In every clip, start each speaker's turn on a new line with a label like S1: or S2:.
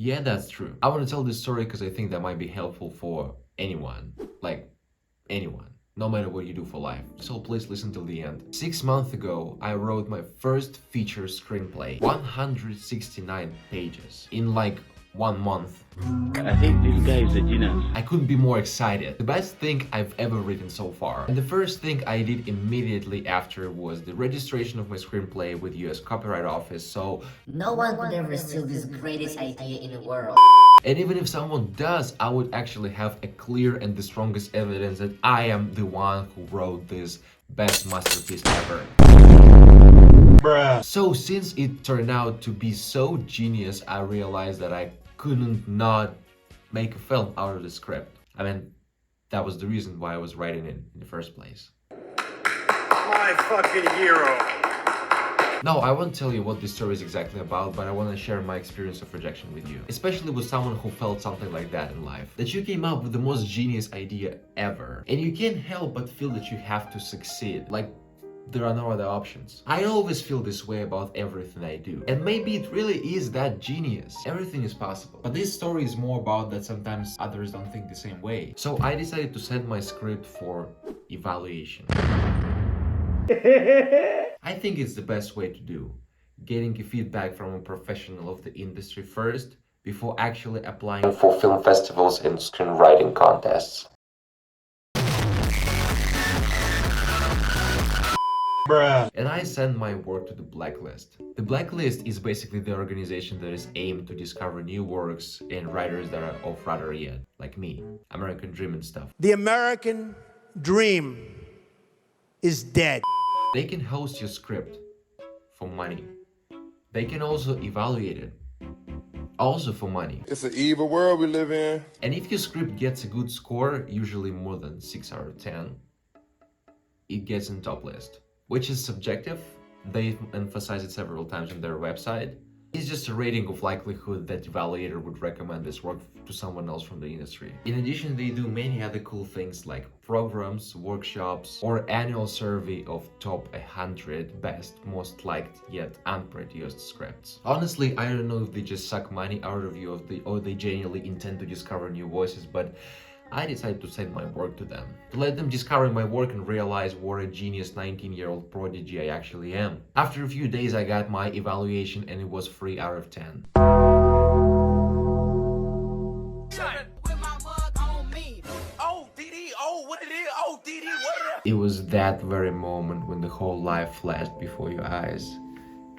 S1: Yeah, that's true. I want to tell this story because I think that might be helpful for anyone. Like, anyone. No matter what you do for life. So please listen till the end. 6 months ago, I wrote my first feature screenplay. 169 pages. In like 1 month.
S2: I think this guy is a genius.
S1: I couldn't be more excited. The best thing I've ever written so far. And the first thing I did immediately after was the registration of my screenplay with US Copyright Office, so
S3: no one could ever steal this greatest idea in the world.
S1: and even if someone does, I would actually have a clear and the strongest evidence that I am the one who wrote this best masterpiece ever. Bruh. So since it turned out to be so genius, I realized that I couldn't not make a film out of the script. I mean, that was the reason why I was writing it in the first place.
S4: My fucking hero.
S1: No, I won't tell you what this story is exactly about, but I want to share my experience of rejection with you. Especially with someone who felt something like that in life. That you came up with the most genius idea ever. And you can't help but feel that you have to succeed. Like, there are no other options. I always feel this way about everything I do. And maybe it really is that genius. Everything is possible. But this story is more about that sometimes others don't think the same way. So I decided to send my script for evaluation. I think it's the best way to do. Getting feedback from a professional of the industry first, before actually applying for film festivals and screenwriting contests. Bruh. And I send my work to the Blacklist. The Blacklist is basically the organization that is aimed to discover new works and writers that are off radar yet, like me, American Dream and stuff.
S4: The American dream is dead.
S1: They can host your script for money. They can also evaluate it, also for money.
S5: It's an evil world we live in.
S1: And if your script gets a good score, usually more than 6 out of 10, it gets in top list. Which is subjective. They emphasize it several times on their website. It's just a rating of likelihood that the evaluator would recommend this work to someone else from the industry. In addition, they do many other cool things like programs, workshops, or annual survey of top 100 best, most liked yet unproduced scripts. Honestly, I don't know if they just suck money out of you or they genuinely intend to discover new voices, but I decided to send my work to them, to let them discover my work and realize what a genius 19-year-old prodigy I actually am. After a few days I got my evaluation and it was 3 out of 10. It was that very moment when the whole life flashed before your eyes.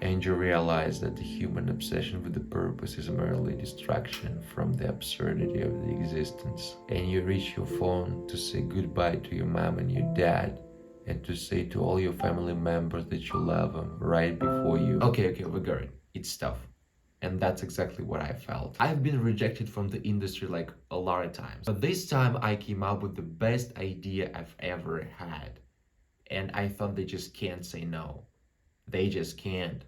S1: And you realize that the human obsession with the purpose is merely distraction from the absurdity of the existence. And you reach your phone to say goodbye to your mom and your dad, and to say to all your family members that you love them right before you. Okay, we got it. It's tough. And that's exactly what I felt. I've been rejected from the industry like a lot of times. But this time I came up with the best idea I've ever had. And I thought they just can't say no. They just can't.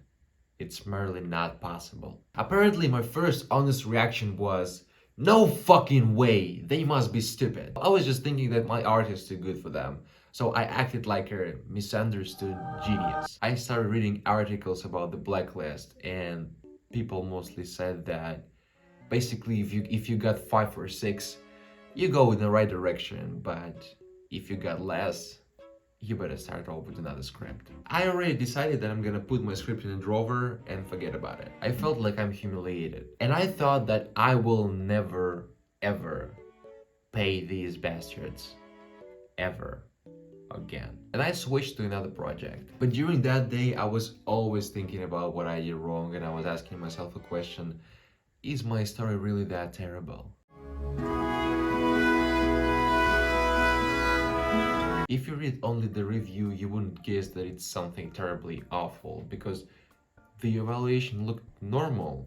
S1: It's merely not possible. Apparently my first honest reaction was, no fucking way, they must be stupid. I was just thinking that my art is too good for them. So I acted like a misunderstood genius. I started reading articles about the Blacklist, and people mostly said that basically if you got 5 or 6, you go in the right direction, but if you got less, you better start off with another script. I already decided that I'm gonna put my script in a drawer and forget about it. I felt like I'm humiliated. And I thought that I will never, ever pay these bastards. Ever. Again. And I switched to another project. But during that day, I was always thinking about what I did wrong, and I was asking myself a question: is my story really that terrible? If you read only the review, you wouldn't guess that it's something terribly awful, because the evaluation looked normal,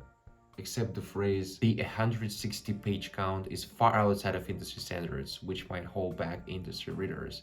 S1: except the phrase, the 160 page count is far outside of industry standards, which might hold back industry readers.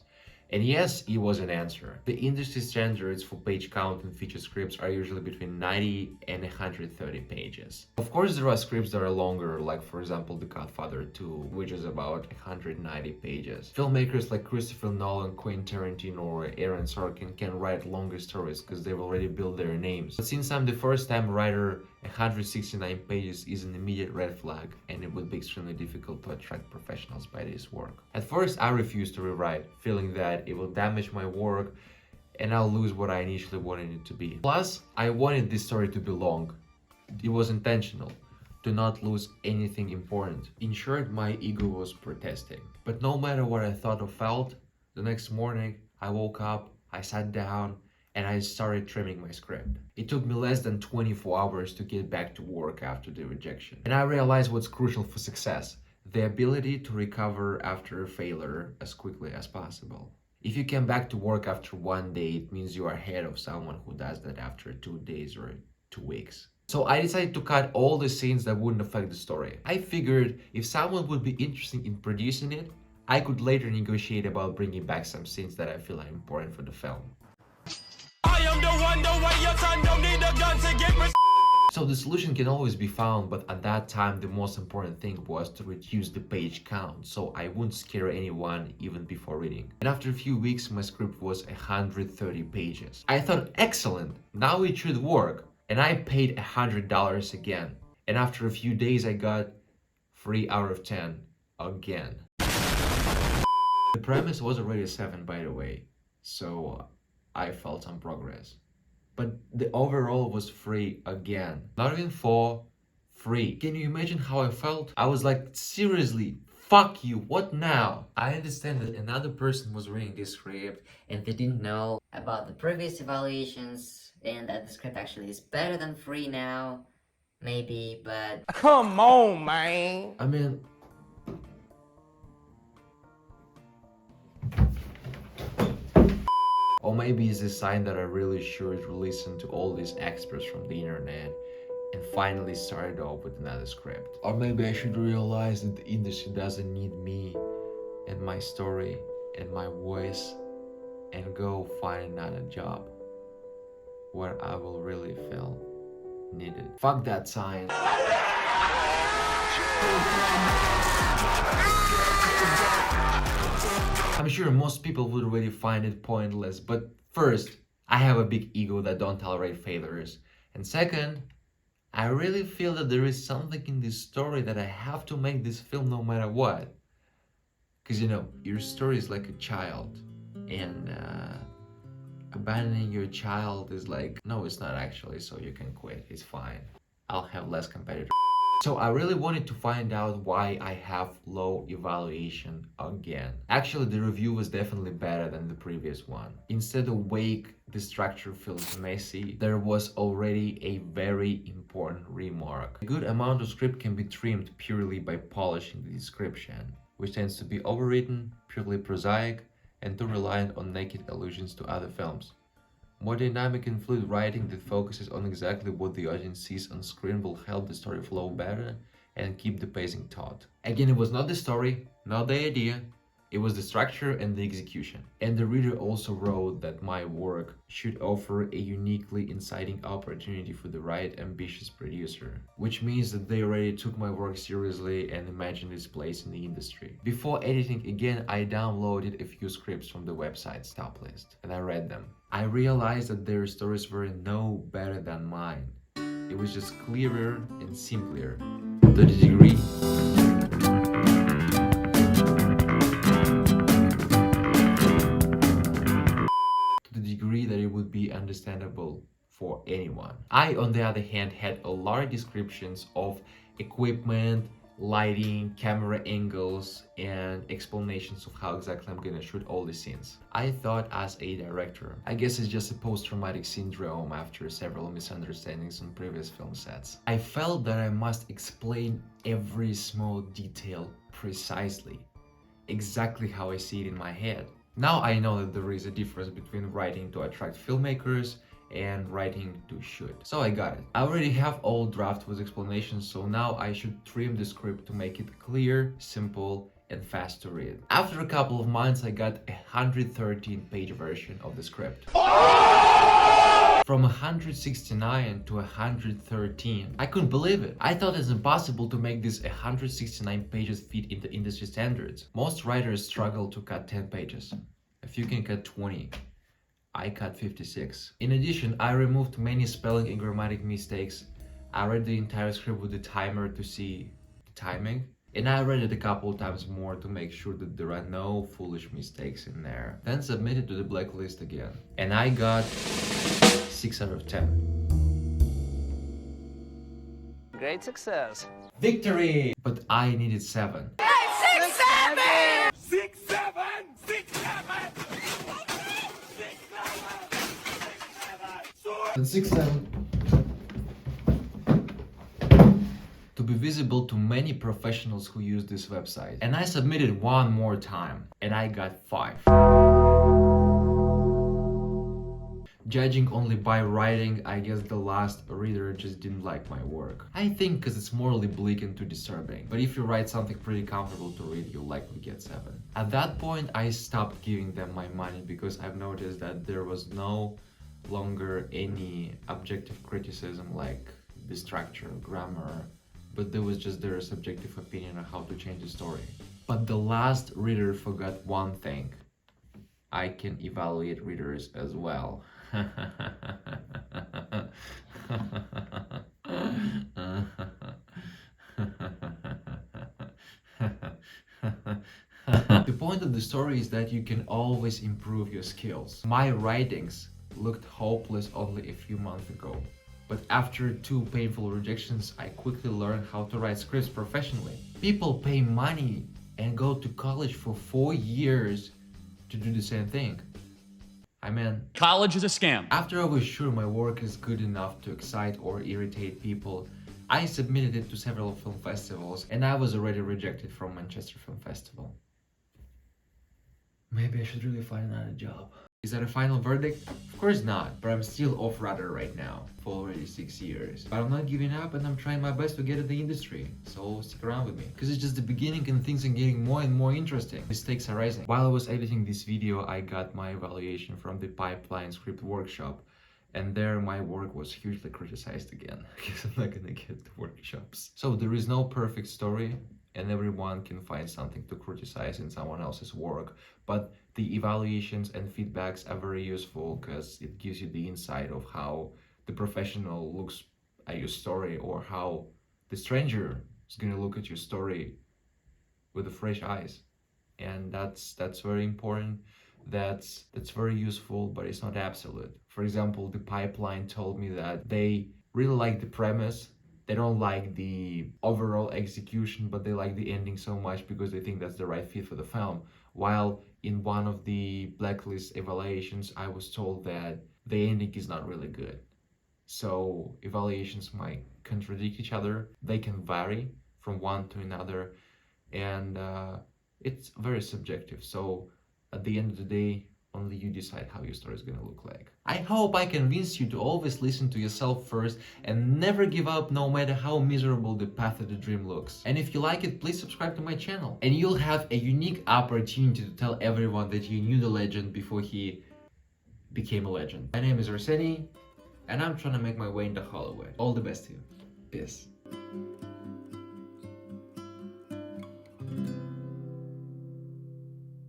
S1: And yes, it was an answer. The industry standards for page count in feature scripts are usually between 90 and 130 pages. Of course, there are scripts that are longer, like for example The Godfather 2, which is about 190 pages. Filmmakers like Christopher Nolan, Quentin Tarantino, or Aaron Sorkin can write longer stories because they've already built their names. But since I'm the first time writer 169 pages is an immediate red flag, and it would be extremely difficult to attract professionals by this work. At first, I refused to rewrite, feeling that it will damage my work and I'll lose what I initially wanted it to be. Plus, I wanted this story to be long. It was intentional, to not lose anything important. In short, my ego was protesting. But no matter what I thought or felt, the next morning, I woke up, I sat down, and I started trimming my script. It took me less than 24 hours to get back to work after the rejection. And I realized what's crucial for success: the ability to recover after a failure as quickly as possible. If you came back to work after 1 day, it means you are ahead of someone who does that after 2 days or 2 weeks. So I decided to cut all the scenes that wouldn't affect the story. I figured if someone would be interested in producing it, I could later negotiate about bringing back some scenes that I feel are important for the film. I am the one, the way your son don't need a gun to get. So the solution can always be found, but at that time the most important thing was to reduce the page count so I wouldn't scare anyone even before reading. And after a few weeks my script was 130 pages. I thought, excellent, now it should work. And I paid $100 again. And after a few days I got 3 out of 10 again. The premise was already a 7, by the way, so I felt some progress. But the overall was 3 again. Not even 4, 3. Can you imagine how I felt? I was like, seriously, fuck you, what now?
S3: I understand that another person was reading this script and they didn't know about the previous evaluations and that the script actually is better than 3 now. Maybe, but...
S4: Come on, man.
S1: I mean, or maybe it's a sign that I really should listen to all these experts from the internet and finally started off with another script. Or maybe I should realize that the industry doesn't need me and my story and my voice and go find another job where I will really feel needed. Fuck that sign. I'm sure most people would already find it pointless, but first, I have a big ego that don't tolerate failures. And second, I really feel that there is something in this story that I have to make this film no matter what. Because you know, your story is like a child, and abandoning your child is like, no, it's not actually, so you can quit, it's fine. I'll have less competitors. So I really wanted to find out why I have low evaluation again. Actually, the review was definitely better than the previous one. Instead of vague, the structure feels messy. There was already a very important remark. A good amount of script can be trimmed purely by polishing the description, which tends to be overwritten, purely prosaic, and too reliant on naked allusions to other films. More dynamic and fluid writing that focuses on exactly what the audience sees on screen will help the story flow better and keep the pacing taut. Again, it was not the story, not the idea, it was the structure and the execution. And the reader also wrote that my work should offer a uniquely inciting opportunity for the right ambitious producer, which means that they already took my work seriously and imagined its place in the industry. Before editing again, I downloaded a few scripts from the website's top list and I read them. I realized that their stories were no better than mine. It was just clearer and simpler. To the degree that it would be understandable for anyone. I, on the other hand, had a lot of descriptions of equipment, lighting, camera angles, and explanations of how exactly I'm gonna shoot all the scenes. I thought, as a director, I guess it's just a post-traumatic syndrome after several misunderstandings on previous film sets. I felt that I must explain every small detail precisely, exactly how I see it in my head. Now I know that there is a difference between writing to attract filmmakers and writing to shoot. So I got it. I already have all drafts with explanations, so now I should trim the script to make it clear, simple, and fast to read. After a couple of months, I got a 113-page version of the script. From 169 to 113. I couldn't believe it. I thought it's impossible to make these 169 pages fit into industry standards. Most writers struggle to cut 10 pages. If you can cut 20, I cut 56. In addition, I removed many spelling and grammatic mistakes. I read the entire script with the timer to see the timing. And I read it a couple times more to make sure that there are no foolish mistakes in there. Then submitted to the blacklist again. And I got 6 out of 10.
S4: Great success.
S1: Victory! But I needed 7. And 6, 7. To be visible to many professionals who use this website. And I submitted one more time and I got 5. Judging only by writing, I guess the last reader just didn't like my work. I think because it's morally bleak and too disturbing. But if you write something pretty comfortable to read, you'll likely get 7. At that point, I stopped giving them my money because I've noticed that there was no longer any objective criticism like the structure, grammar, but there was just their subjective opinion on how to change the story. But the last reader forgot one thing. I can evaluate readers as well. The point of the story is that you can always improve your skills. My writings looked hopeless only a few months ago. But after 2 painful rejections, I quickly learned how to write scripts professionally. People pay money and go to college for 4 years to do the same thing. I mean,
S6: college is a scam.
S1: After I was sure my work is good enough to excite or irritate people, I submitted it to several film festivals and I was already rejected from Manchester Film Festival. Maybe I should really find another job. Is that a final verdict? Of course not, but I'm still off rudder right now for already 6 years. But I'm not giving up and I'm trying my best to get in the industry, so stick around with me. Because it's just the beginning and things are getting more and more interesting. Mistakes are rising. While I was editing this video, I got my evaluation from the Pipeline Script Workshop. And there my work was hugely criticized again, because I'm not gonna get the workshops. So there is no perfect story, and everyone can find something to criticize in someone else's work, but the evaluations and feedbacks are very useful because it gives you the insight of how the professional looks at your story or how the stranger is gonna look at your story with fresh eyes. And that's very important. That's very useful, but it's not absolute. For example, the Pipeline told me that they really like the premise. They don't like the overall execution, but they like the ending so much because they think that's the right fit for the film. While in one of the blacklist evaluations, I was told that the ending is not really good. So evaluations might contradict each other. They can vary from one to another, and it's very subjective. So at the end of the day, only you decide how your story is going to look like. I hope I convinced you to always listen to yourself first and never give up no matter how miserable the path to the dream looks. And if you like it, please subscribe to my channel. And you'll have a unique opportunity to tell everyone that you knew the legend before he became a legend. My name is Arseniy, and I'm trying to make my way into Hollywood. All the best to you. Peace.